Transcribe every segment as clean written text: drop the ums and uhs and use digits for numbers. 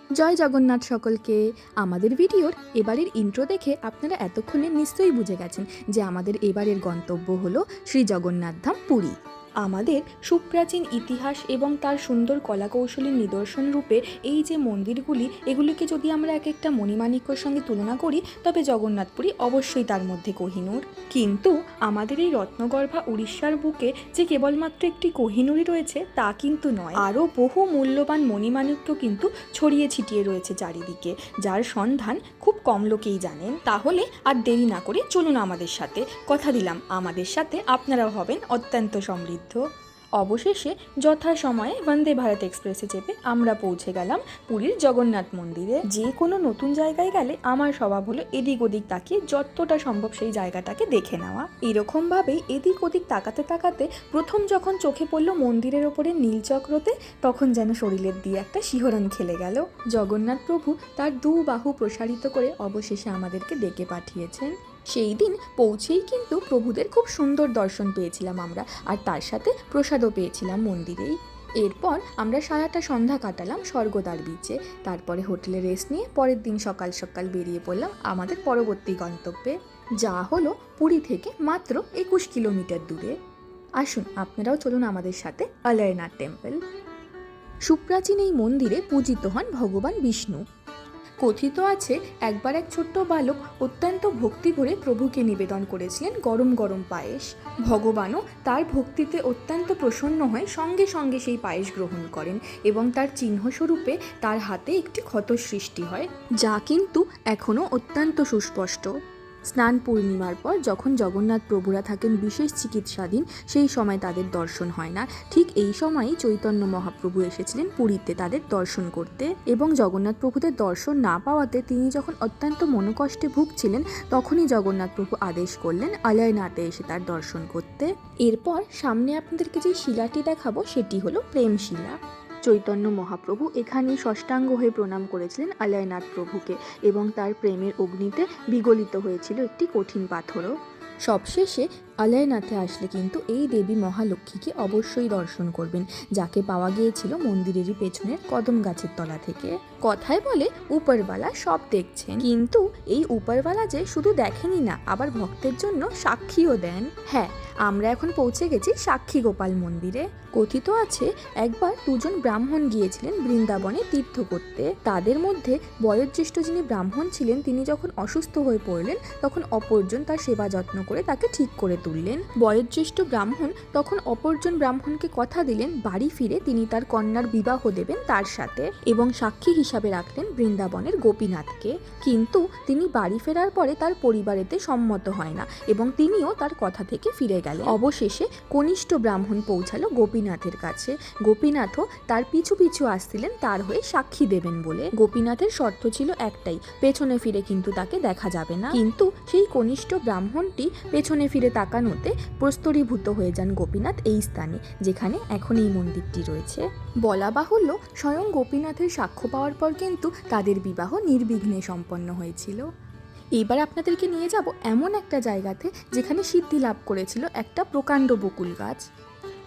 জয় জগন্নাথ সকলকে। আমাদের ভিডিওর এবারের ইন্ট্রো দেখে আপনারা এতক্ষণে নিশ্চয়ই বুঝে গেছেন যে আমাদের এবারের গন্তব্য হলো শ্রী জগন্নাথ ধাম পুরী। আমাদের সুপ্রাচীন ইতিহাস এবং তার সুন্দর কলাকৌশলীর নিদর্শন রূপে এই যে মন্দিরগুলি, এগুলিকে যদি আমরা এক একটা মণিমাণিক্যর সঙ্গে তুলনা করি তবে জগন্নাথপুরী অবশ্যই তার মধ্যে কোহিনূর। কিন্তু আমাদের এই রত্নগর্ভা উড়িষ্যার বুকে যে কেবলমাত্র একটি কোহিনূরই রয়েছে তা কিন্তু নয়, আরও বহু মূল্যবান মণিমাণিক্য কিন্তু ছড়িয়ে ছিটিয়ে রয়েছে চারিদিকে, যার সন্ধান খুব কম লোকেই জানেন। তাহলে আর দেরি না করে চলুন আমাদের সাথে। কথা দিলাম আমাদের সাথে আপনারাও হবেন অত্যন্ত সমৃদ্ধ। অবশেষে যথাসময়ে বন্দে ভারত এক্সপ্রেসে চেপে আমরা পৌঁছে গেলাম পুরীর জগন্নাথ মন্দিরে। যে কোনো নতুন জায়গায় গেলে আমার স্বভাব হলো এদিক ওদিক তাকিয়ে যতটা সম্ভব সেই জায়গাটাকে দেখে নেওয়া। এরকমভাবেই এদিক ওদিক তাকাতে তাকাতে প্রথম যখন চোখে পড়লো মন্দিরের ওপরে নীলচক্রতে, তখন যেন শরীরের দিয়ে একটা শিহরণ খেলে গেল। জগন্নাথ প্রভু তার দু বাহু প্রসারিত করে অবশেষে আমাদেরকে ডেকে পাঠিয়েছেন। সেই দিন পৌঁছেই কিন্তু প্রভুদের খুব সুন্দর দর্শন পেয়েছিলাম আমরা, আর তার সাথে প্রসাদও পেয়েছিলাম মন্দিরেই। এরপর আমরা সারাটা সন্ধ্যা কাটালাম স্বর্গদ্বার বিচে। তারপরে হোটেলে রেস্ট নিয়ে পরের দিন সকাল সকাল বেরিয়ে পড়লাম আমাদের পরবর্তী গন্তব্যে, যা হলো পুরী থেকে মাত্র 21 কিলোমিটার দূরে। আসুন আপনারাও চলুন আমাদের সাথে অলয়নাথ টেম্পল। সুপ্রাচীন এই মন্দিরে পূজিত হন ভগবান বিষ্ণু। কথিত আছে একবার এক ছোট্ট বালক অত্যন্ত ভক্তি ভরে প্রভুকে নিবেদন করেছিলেন গরম গরম পায়েস। ভগবানও তার ভক্তিতে অত্যন্ত প্রসন্ন হয়ে সঙ্গে সঙ্গে সেই পায়েস গ্রহণ করেন এবং তার চিহ্নস্বরূপে তার হাতে একটি ক্ষত সৃষ্টি হয়, যা কিন্তু এখনও অত্যন্ত সুস্পষ্ট। স্নান পূর্ণিমার পর যখন জগন্নাথ প্রভুরা থাকেন বিশেষ চিকিৎসাধীন, সেই সময় তাদের দর্শন হয় না। ঠিক এই সময়ই চৈতন্য মহাপ্রভু এসেছিলেন পুরীতে তাদের দর্শন করতে, এবং জগন্নাথ প্রভুদের দর্শন না পাওয়াতে তিনি যখন অত্যন্ত মনোকষ্টে ভুগছিলেন, তখনই জগন্নাথ প্রভু আদেশ করলেন অলয়নাথে এসে তার দর্শন করতে। এরপর সামনে আপনাদেরকে যে শিলাটি দেখাবো সেটি হলো প্রেম শিলা। চৈতন্য মহাপ্রভু এখানেই ষষ্ঠাঙ্গ হয়ে প্রণাম করেছিলেন অলয়নাথ প্রভুকে, এবং তার প্রেমের অগ্নিতে বিগলিত হয়েছিল একটি কঠিন পাথরও। সবশেষে অলয়নাথে আসলে কিন্তু এই দেবী মহালক্ষ্মীকে অবশ্যই দর্শন করবেন, যাকে পাওয়া গিয়েছিল মন্দিরেরই পেছনের কদম গাছের তলা থেকে। কথায় বলে উপরওয়ালা সব দেখছেন, কিন্তু এই উপরওয়ালা যে শুধু দেখেনি না, আবার ভক্তের জন্য সাক্ষীও দেন। হ্যাঁ, আমরা এখন পৌঁছে গেছি সাক্ষী গোপাল মন্দিরে। কথিত আছে একবার দুজন ব্রাহ্মণ গিয়েছিলেন বৃন্দাবনে তীর্থ করতে। তাদের মধ্যে বয়োজ্যেষ্ঠ যিনি ব্রাহ্মণ ছিলেন, তিনি যখন অসুস্থ হয়ে পড়লেন, তখন অপরজন তার সেবা যত্ন করে তাকে ঠিক করে তুললেন। বয়োজ্যেষ্ঠ ব্রাহ্মণ তখন অপরজন ব্রাহ্মণকে কথা দিলেন বাড়ি ফিরে তিনি তার কন্যার বিবাহ দেবেন তার সাথে, এবং সাক্ষী হিসাবে রাখলেন বৃন্দাবনের গোপীনাথকে। কিন্তু তিনি বাড়ি ফেরার পরে তার পরিবারেতে সম্মত হয় না, এবং তিনিও তার কথা থেকে ফিরে গেলেন। অবশেষে কনিষ্ঠ ব্রাহ্মণ পৌঁছালো গোপীনাথের কাছে। গোপীনাথও তার পিছু পিছু আসছিলেন তার হয়ে সাক্ষী দেবেন বলে। গোপীনাথের শর্ত ছিল একটাই, পেছনে ফিরে কিন্তু তাকে দেখা যাবে না। কিন্তু সেই কনিষ্ঠ ব্রাহ্মণটি পেছনে ফিরে তাকানোতে প্রস্তরীভূত হয়ে যান গোপীনাথ এই স্থানে, যেখানে এখন এই মন্দিরটি রয়েছে। বলা বাহুল্য, স্বয়ং গোপীনাথের সাক্ষ্য পাওয়ার পর কিন্তু তাদের বিবাহ নির্বিঘ্নে সম্পন্ন হয়েছিল। এবার আপনাদেরকে নিয়ে যাব এমন একটা জায়গাতে যেখানে সিদ্ধি লাভ করেছিল একটা প্রকাণ্ড বকুল গাছ।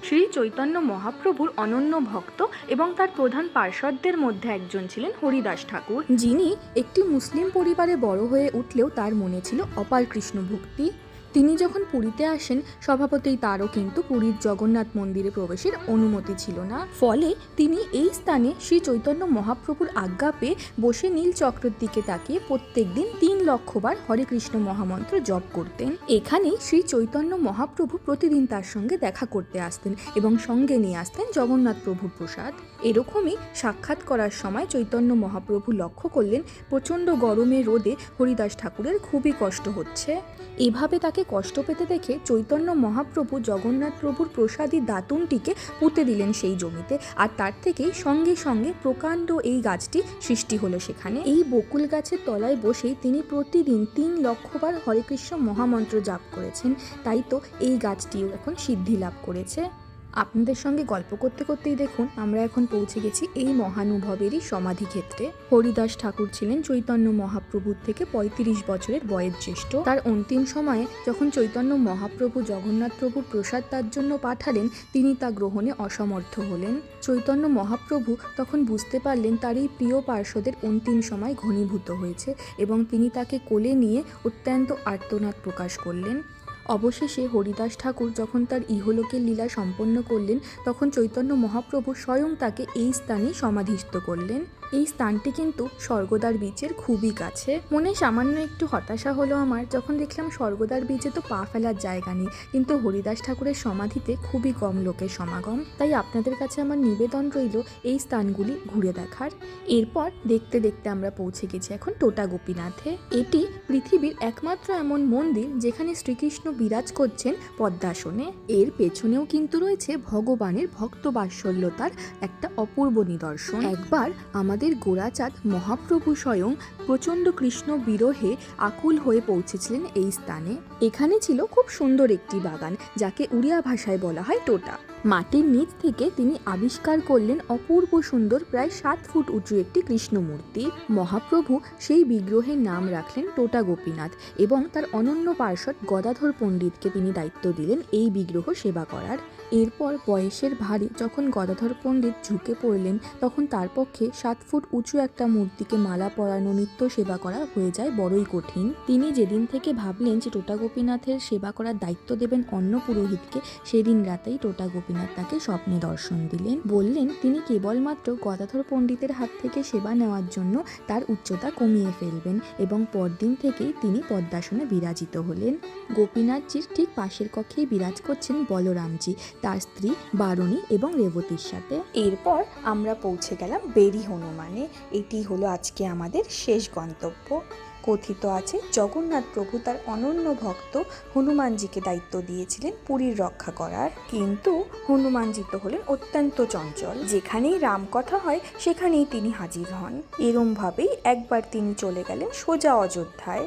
শ্রী চৈতন্য মহাপ্রভুর অনন্য ভক্ত এবং তার প্রধান পার্ষদদের মধ্যে একজন ছিলেন হরিদাস ঠাকুর, যিনি একটি মুসলিম পরিবারে বড় হয়ে উঠলেও তার মনে ছিল অপার কৃষ্ণ ভক্তি। তিনি যখন পুরীতে আসেন, স্বভাবতই তারও কিন্তু পুরীর জগন্নাথ মন্দিরে প্রবেশের অনুমতি ছিল না। ফলে তিনি এই স্থানে শ্রী চৈতন্য মহাপ্রভুর আজ্ঞা পেয়ে বসে নীল চক্রের দিকে তাকিয়ে প্রত্যেক দিন 3 লক্ষ বার হরে কৃষ্ণ মহামন্ত্র জপ করতেন। এখানেই শ্রী চৈতন্য মহাপ্রভু প্রতিদিন তার সঙ্গে দেখা করতে আসতেন এবং সঙ্গে নিয়ে আসতেন জগন্নাথ প্রভুর প্রসাদ। এরকমই সাক্ষাৎ করার সময় চৈতন্য মহাপ্রভু লক্ষ্য করলেন প্রচণ্ড গরমে রোদে হরিদাস ঠাকুরের খুবই কষ্ট হচ্ছে। এভাবে তাকে কষ্ট পেতে দেখে চৈতন্য মহাপ্রভু জগন্নাথ প্রভুর প্রসাদী দাতুনটিকে পুঁতে দিলেন সেই জমিতে, আর তার থেকেই সঙ্গে সঙ্গে প্রকাণ্ড এই গাছটি সৃষ্টি হলো সেখানে। এই বকুল গাছের তলায় বসেই তিনি প্রতিদিন 3 লক্ষ বার হরে কৃষ্ণ মহামন্ত্র জাপ করেছেন, তাই তো এই গাছটিও এখন সিদ্ধি লাভ করেছে। আপনাদের সঙ্গে গল্প করতে করতেই দেখুন আমরা এখন পৌঁছে গেছি এই মহানুভবেরই সমাধি ক্ষেত্রে। হরিদাস ঠাকুর ছিলেন চৈতন্য মহাপ্রভুর থেকে ৩৫ বছরের বয়োজ্যেষ্ঠ। তার অন্তিম সময়ে যখন চৈতন্য মহাপ্রভু জগন্নাথ প্রভুর প্রসাদ তার জন্য পাঠালেন, তিনি তা গ্রহণে অসমর্থ হলেন। চৈতন্য মহাপ্রভু তখন বুঝতে পারলেন তার এই প্রিয় পার্শ্বদের অন্তিম সময় ঘনীভূত হয়েছে এবং তিনি তাকে কোলে নিয়ে অত্যন্ত আর্তনাদ প্রকাশ করলেন। অবশেষে হরিদাস ঠাকুর যখন তার ইহলোকের লীলা সম্পন্ন করলেন, তখন চৈতন্য মহাপ্রভু স্বয়ং তাকে এই স্থানেই সমাধিস্থ করলেন। এই স্থানটি কিন্তু স্বর্গদ্বার বীচের খুবই কাছে। মনে সামান্য একটু হতাশা হলো আমার যখন দেখলাম স্বর্গদ্বার বীচে তো পা ফেলার জায়গা নেই, কিন্তু হরিদাস ঠাকুরের সমাধিতে খুবই কম লোকের সমাগম। তাই আপনাদের কাছে আমার নিবেদন রইল এই স্থানগুলি ঘুরে দেখার। এরপর দেখতে দেখতে আমরা পৌঁছে গেছি এখন টোটা গোপীনাথে। এটি পৃথিবীর একমাত্র এমন মন্দির যেখানে শ্রীকৃষ্ণ বিরাজ করছেন পদ্মাসনে। এর পেছনেও কিন্তু রয়েছে ভগবানের ভক্ত বাৎসল্যতার একটা অপূর্ব নিদর্শন। একবার আমাদের গোরাচাঁদ মহাপ্রভু স্বয়ং প্রচণ্ড কৃষ্ণ বিরহে আকুল হয়ে পৌঁছেছিলেন এই স্থানে। এখানে ছিল খুব সুন্দর একটি বাগান, যাকে উড়িয়া ভাষায় বলা হয় টোটা। মাটির নিচ থেকে তিনি আবিষ্কার করলেন অপূর্ব সুন্দর প্রায় ৭ ফুট উঁচু একটি কৃষ্ণ মূর্তি। মহাপ্রভু সেই বিগ্রহের নাম রাখলেন টোটা গোপীনাথ এবং তার অনন্য পার্ষদ গদাধর পণ্ডিতকে তিনি দায়িত্ব দিলেন এই বিগ্রহ সেবা করার। এরপর বয়সের ভারে যখন গদাধর পণ্ডিত ঝুঁকে পড়লেন, তখন তার পক্ষে ৭ ফুট উঁচু একটা মূর্তিকে মালা পরানো, নিত্য সেবা করা হয়ে যায় বড়ই কঠিন। তিনি যেদিন থেকে ভাবলেন যে টোটা গোপীনাথের সেবা করার দায়িত্ব দেবেন অন্য পুরোহিতকে, সেদিন রাতেই টোটা গোপীনাথ তাকে স্বপ্নে দর্শন দিলেন। বললেন তিনি কেবলমাত্র গদাধর পণ্ডিতের হাত থেকে সেবা নেওয়ার জন্য তার উচ্চতা কমিয়ে ফেলবেন এবং পরদিন থেকেই তিনি পদ্মাসনে বিরাজিত হলেন। গোপীনাথজির ঠিক পাশের কক্ষেই বিরাজ করছেন বলরামজি, তার স্ত্রী বারুণী এবং রেবতীর সাথে। এরপর আমরা পৌঁছে গেলাম বেরি হনুমানে। এটি হলো আজকে আমাদের শেষ গন্তব্য। কথিত আছে জগন্নাথ প্রভু তার অনন্য ভক্ত হনুমানজিকে দায়িত্ব দিয়েছিলেন পুরীর রক্ষা করার, কিন্তু হনুমানজি তো হলেন অত্যন্ত চঞ্চল। যেখানেই রামকথা হয় সেখানেই তিনি হাজির হন। এরমভাবেই একবার তিনি চলে গেলেন সোজা অযোধ্যায়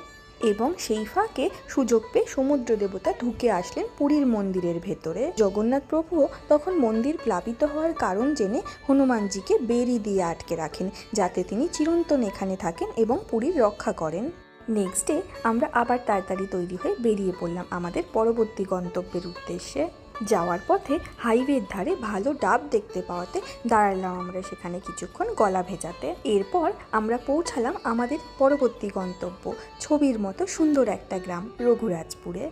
এবং সেই ফাঁকে সুযোগ পেয়ে সমুদ্র দেবতা ঢুকে আসলেন পুরীর মন্দিরের ভেতরে। জগন্নাথ প্রভুও তখন মন্দির প্লাবিত হওয়ার কারণ জেনে হনুমানজিকে বেড়ি দিয়ে আটকে রাখেন, যাতে তিনি চিরন্তন এখানে থাকেন এবং পুরীর রক্ষা করেন। নেক্সট ডে আমরা আবার তাড়াতাড়ি তৈরি হয়ে বেরিয়ে পড়লাম আমাদের পরবর্তী গন্তব্যের উদ্দেশ্যে। যাওয়ার পথে হাইওয়ের ধারে ভালো ডাব দেখতে পাওয়াতে দাঁড়ালাম আমরা সেখানে কিছুক্ষণ গলা ভেজাতে। এরপর আমরা পৌঁছালাম আমাদের পরবর্তী গন্তব্য, ছবির মতো সুন্দর একটা গ্রাম রঘুরাজপুরে।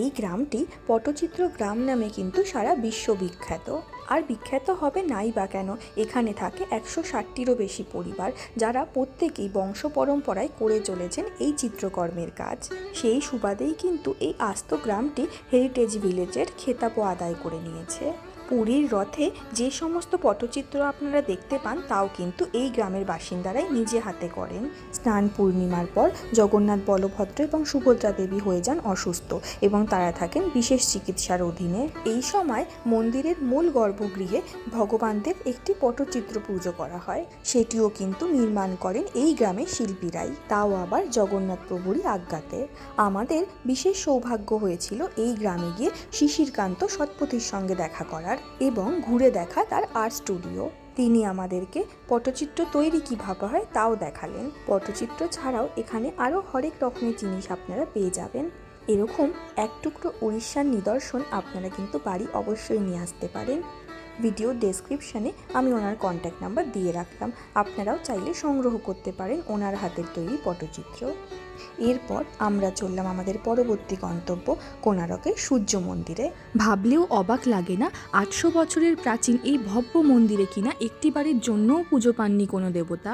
এই গ্রামটি পটচিত্র গ্রাম নামে কিন্তু সারা বিশ্ব বিখ্যাত। আর বিখ্যাত হবে নাই বা কেন, এখানে থাকে ১৬০টিরও বেশি পরিবার, যারা প্রত্যেকেই বংশ পরম্পরায় করে চলেছেন এই চিত্রকর্মের কাজ। সেই সুবাদেই কিন্তু এই আস্ত গ্রামটি হেরিটেজ ভিলেজের খেতাবও আদায় করে নিয়েছে। পুরীর রথে যে সমস্ত পটচিত্র আপনারা দেখতে পান তাও কিন্তু এই গ্রামের বাসিন্দারাই নিজে হাতে করেন। স্নান পূর্ণিমার পর জগন্নাথ, বলভদ্র এবং সুভদ্রা দেবী হয়ে যান অসুস্থ এবং তারা থাকেন বিশেষ চিকিৎসার অধীনে। এই সময় মন্দিরের মূল গর্ভগৃহে ভগবানদের একটি পটচিত্র পুজো করা হয়, সেটিও কিন্তু নির্মাণ করেন এই গ্রামের শিল্পীরাই, তাও আবার জগন্নাথ প্রভুরই আজ্ঞাতে। আমাদের বিশেষ সৌভাগ্য হয়েছিল এই গ্রামে গিয়ে শিশিরকান্ত শতপথীর সঙ্গে দেখা করার এবং ঘুরে দেখা তার আর্ট স্টুডিও। তিনি আমাদেরকে পটচিত্র তৈরি কীভাবে হয় তাও দেখালেন। পটচিত্র ছাড়াও এখানে আরও হরেক রকমের জিনিস আপনারা পেয়ে যাবেন। এরকম এক টুকরো উড়িষ্যার নিদর্শন আপনারা কিন্তু বাড়ি অবশ্যই নিয়ে আসতে পারেন। ভিডিও ডেসক্রিপশানে আমি ওনার কন্ট্যাক্ট নাম্বার দিয়ে রাখলাম, আপনারাও চাইলে সংগ্রহ করতে পারেন ওনার হাতের তৈরি পটচিত্র। এরপর আমরা চললাম আমাদের পরবর্তী গন্তব্য কোণারকের সূর্য মন্দিরে। ভাবলেও অবাক লাগে না ৮০০ বছরের প্রাচীন এই ভব্য মন্দিরে কিনা একটিবারের জন্যও পুজো পাননি কোনো দেবতা।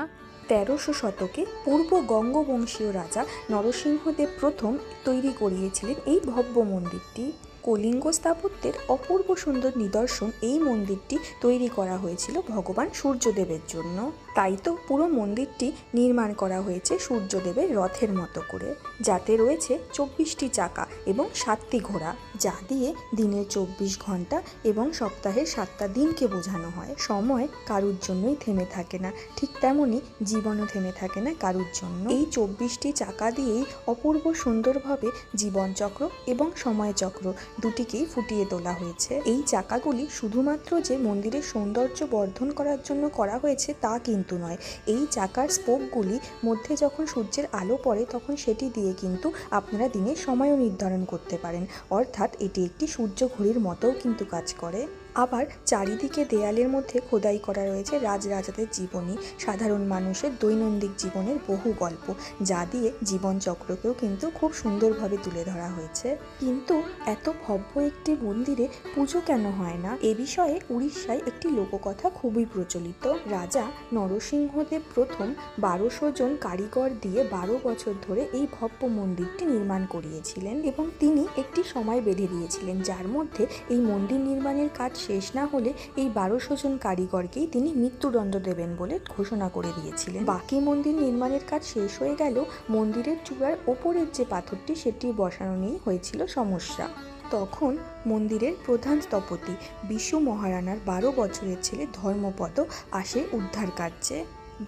১৩০০ শতকে পূর্ব গঙ্গবংশীয় রাজা নরসিংহদেব প্রথম তৈরি করিয়েছিলেন এই ভব্য মন্দিরটি। কলিঙ্গ স্থাপত্যের অপূর্ব সুন্দর নিদর্শন এই মন্দিরটি তৈরি করা হয়েছিল ভগবান সূর্যদেবের জন্য। তাই তো পুরো মন্দিরটি নির্মাণ করা হয়েছে সূর্যদেবের রথের মতো করে, যাতে রয়েছে ২৪টি চাকা এবং ৭টি ঘোড়া, যা দিয়ে দিনের ২৪ ঘন্টা এবং সপ্তাহের ৭টা দিনকে বোঝানো হয়। সময় কারুর জন্যই থেমে থাকে না, ঠিক তেমনই জীবনও থেমে থাকে না কারুর জন্য। এই ২৪টি চাকা দিয়েই অপূর্ব সুন্দরভাবে জীবনচক্র এবং সময়চক্র দুটিকেই ফুটিয়ে তোলা হয়েছে। এই চাকাগুলি শুধুমাত্র যে মন্দিরের সৌন্দর্য বর্ধন করার জন্য করা হয়েছে তা কিন্তু নয়। এই চাকার স্পোকগুলি মধ্যে যখন সূর্যের আলো পড়ে তখন সেটি দিয়ে কিন্তু আপনারা দিনের সময়ও নির্ধারণ করতে পারেন, অর্থাৎ এটি একটি সূর্য ঘড়ির মতোও কিন্তু কাজ করে। আবার চারিদিকে দেয়ালের মধ্যে খোদাই করা রয়েছে রাজরাজাদের জীবনী, সাধারণ মানুষের দৈনন্দিন জীবনের বহু গল্প, যা দিয়ে জীবনচক্রকেও কিন্তু খুব সুন্দরভাবে তুলে ধরা হয়েছে। কিন্তু এত ভব্য একটি মন্দিরে পুজো কেন হয় না, এ বিষয়ে উড়িষ্যায় একটি লোককথা খুবই প্রচলিত। রাজা নরসিংহদেব প্রথম 1200 জন কারিগর দিয়ে 12 বছর ধরে এই ভব্য মন্দিরটি নির্মাণ করিয়েছিলেন এবং তিনি একটি সময় বেঁধে দিয়েছিলেন, যার মধ্যে এই মন্দির নির্মাণের কাজ শেষ না হলে এই 1200 জন কারিগরকেই তিনি মৃত্যুদণ্ড দেবেন বলে ঘোষণা করে দিয়েছিলেন। বাকি মন্দির নির্মাণের কাজ শেষ হয়ে গেল, মন্দিরের চূড়ার ওপরের যে পাথরটি সেটি বসানো নিয়েই হয়েছিল সমস্যা। তখন মন্দিরের প্রধান স্থপতি বিশু মহারানার 12 বছরের ছেলে ধর্মপদ আসে উদ্ধার কার্যে।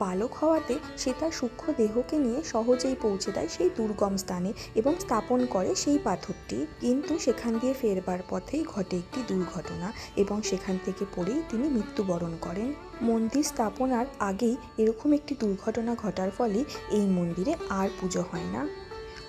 বালক হওয়াতে সে তার সূক্ষ্ম দেহকে নিয়ে সহজেই পৌঁছে দেয় সেই দুর্গম স্থানে এবং স্থাপন করে সেই পাথরটি। কিন্তু সেখান দিয়ে ফেরবার পথেই ঘটে একটি দুর্ঘটনা এবং সেখান থেকে পড়েই তিনি মৃত্যুবরণ করেন। মন্দির স্থাপনার আগেই এরকম একটি দুর্ঘটনা ঘটার ফলে এই মন্দিরে আর পুজো হয় না।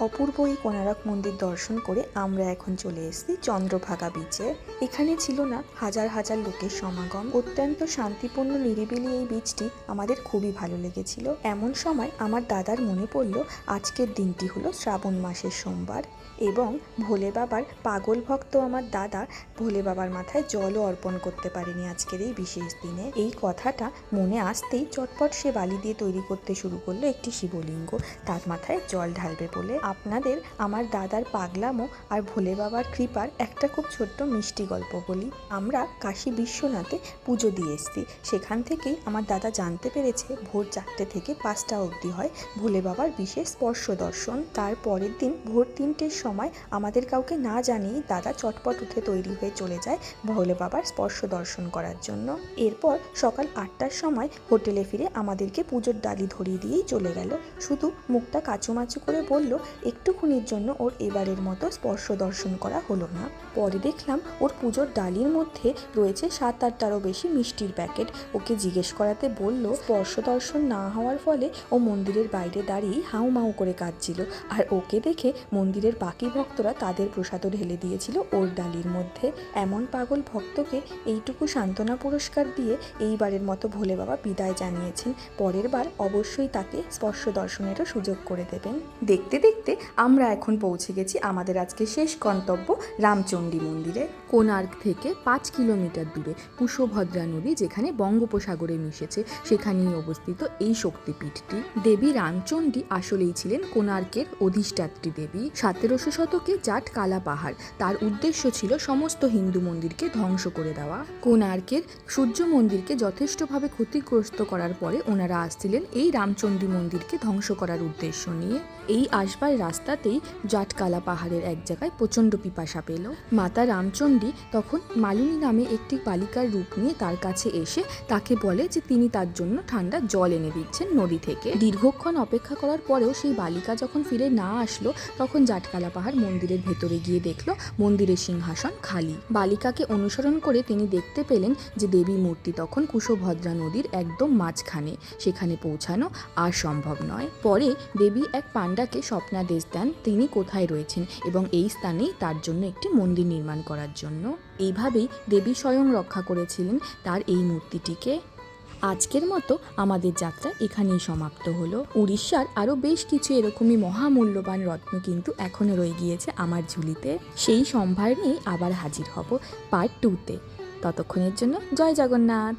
অপূর্ব এই কোণারক মন্দির দর্শন করে আমরা এখন চলে এসেছি চন্দ্রভাগা বিচে। এখানে ছিল না হাজার হাজার লোকের সমাগম, অত্যন্ত শান্তিপূর্ণ নিরিবিলি এই বিচটি আমাদের খুবই ভালো লেগেছিল। এমন সময় আমার দাদার মনে পড়ল আজকের দিনটি হলো শ্রাবণ মাসের সোমবার এবং ভোলে বাবার পাগল ভক্ত আমার দাদা ভোলে বাবার মাথায় জলও অর্পণ করতে পারেনি আজকের এই বিশেষ দিনে। এই কথাটা মনে আসতেই চটপট সে বালি দিয়ে তৈরি করতে শুরু করলো একটি শিবলিঙ্গ, তার মাথায় জল ঢালবে বলে। আপনাদের আমার দাদার পাগলামো আর ভোলে বাবার কৃপার একটা খুব ছোট্ট মিষ্টি গল্প বলি। আমরা কাশী বিশ্বনাথে পুজো দিয়ে এসেছি, সেখান থেকেই আমার দাদা জানতে পেরেছে ভোর 4টে থেকে 5টা অবধি হয় ভোলে বাবার বিশেষ স্পর্শ দর্শন। তার পরের দিন ভোর 3টের সময় আমাদের কাউকে না জানিয়ে দাদা চটপট উঠে তৈরি হয়ে চলে যায় ভোলে বাবার স্পর্শ দর্শন করার জন্য। এরপর সকাল 8টার সময় হোটেলে ফিরে আমাদেরকে পুজোর ডালি ধরিয়ে দিয়েই চলে গেল, শুধু মুখটা কাচুমাচু করে বলল একটুক্ষণের জন্য ওর এবারের মতো স্পর্শ দর্শন করা হলো না। পরে দেখলাম ওর পুজোর ডালির মধ্যে রয়েছে 7-8টারও বেশি মিষ্টির প্যাকেট। ওকে জিজ্ঞেস করাতে বলল স্পর্শ দর্শন না হওয়ার ফলে ও মন্দিরের বাইরে দাঁড়িয়ে হাউমাউ করে কাঁদছিল, আর ওকে দেখে মন্দিরের বাকি ভক্তরা তাদের প্রসাদও ঢেলে দিয়েছিল ওর ডালির মধ্যে। এমন পাগল ভক্তকে এইটুকু সান্ত্বনা পুরস্কার দিয়ে এইবারের মতো ভোলে বাবা বিদায় জানিয়েছেন, পরের বার অবশ্যই তাকে স্পর্শ দর্শনেরও সুযোগ করে দেবেন। দেখতে দেখতে আমরা এখন পৌঁছে গেছি আমাদের আজকে শেষ গন্তব্য রামচণ্ডী মন্দিরে। কোণার্ক থেকে 5 কিলোমিটার দূরে কুশভদ্রা নদী যেখানে বঙ্গোপসাগরে মিশেছে সেখানেই অবস্থিত এই শক্তিপীঠটি। দেবী রামচণ্ডী আসলেই ছিলেন কোণার্কের অধিষ্ঠাত্রী দেবী। 1700 শতকে জাট কালা পাহাড় তার উদ্দেশ্য ছিল সমস্ত হিন্দু মন্দিরকে ধ্বংস করে দেওয়া। কোণার্কের সূর্য মন্দিরকে যথেষ্টভাবে ক্ষতিগ্রস্ত করার পরে ওনারা আসছিলেন এই রামচণ্ডী মন্দিরকে ধ্বংস করার উদ্দেশ্য নিয়ে। এই আসবার রাস্তাতেই জাটকালা পাহাড়ের এক জায়গায় প্রচণ্ড পিপাসা পেল। মাতা রামচণ্ডী তখন মালিনী নামে একটি বালিকার রূপ নিয়ে তার কাছে এসে তাকে বলে যে তিনি তার জন্য ঠান্ডা জল এনে দিচ্ছেন নদী থেকে। দীর্ঘক্ষণ অপেক্ষা করার পরেও সেই বালিকা যখন ফিরে না আসলো তখন জাটকালা পাহাড় মন্দিরের ভেতরে গিয়ে দেখলো মন্দিরের সিংহাসন খালি। বালিকাকে অনুসরণ করে তিনি দেখতে পেলেন যে দেবী মূর্তি তখন কুশভদ্রা নদীর একদম মাঝখানে, সেখানে পৌঁছানো আর সম্ভব নয়। পরে দেবী এক পাণ্ডাকে স্বপ্নাদেশ দেন তিনি কোথায় রয়েছেন এবং এই স্থানেই তার জন্য একটি মন্দির নির্মাণ করার জন্য। এইভাবেই দেবী স্বয়ং রক্ষা করেছিলেন তার এই মূর্তিটিকে। আজকের মতো আমাদের যাত্রা এখানেই সমাপ্ত হলো। উড়িষ্যার আরও বেশ কিছু এরকমই মহামূল্যবান রত্ন কিন্তু এখনও রয়ে গিয়েছে আমার ঝুলিতে। সেই সম্ভার নিয়েই আবার হাজির হব পার্ট 2তে। ততক্ষণের জন্য জয় জগন্নাথ।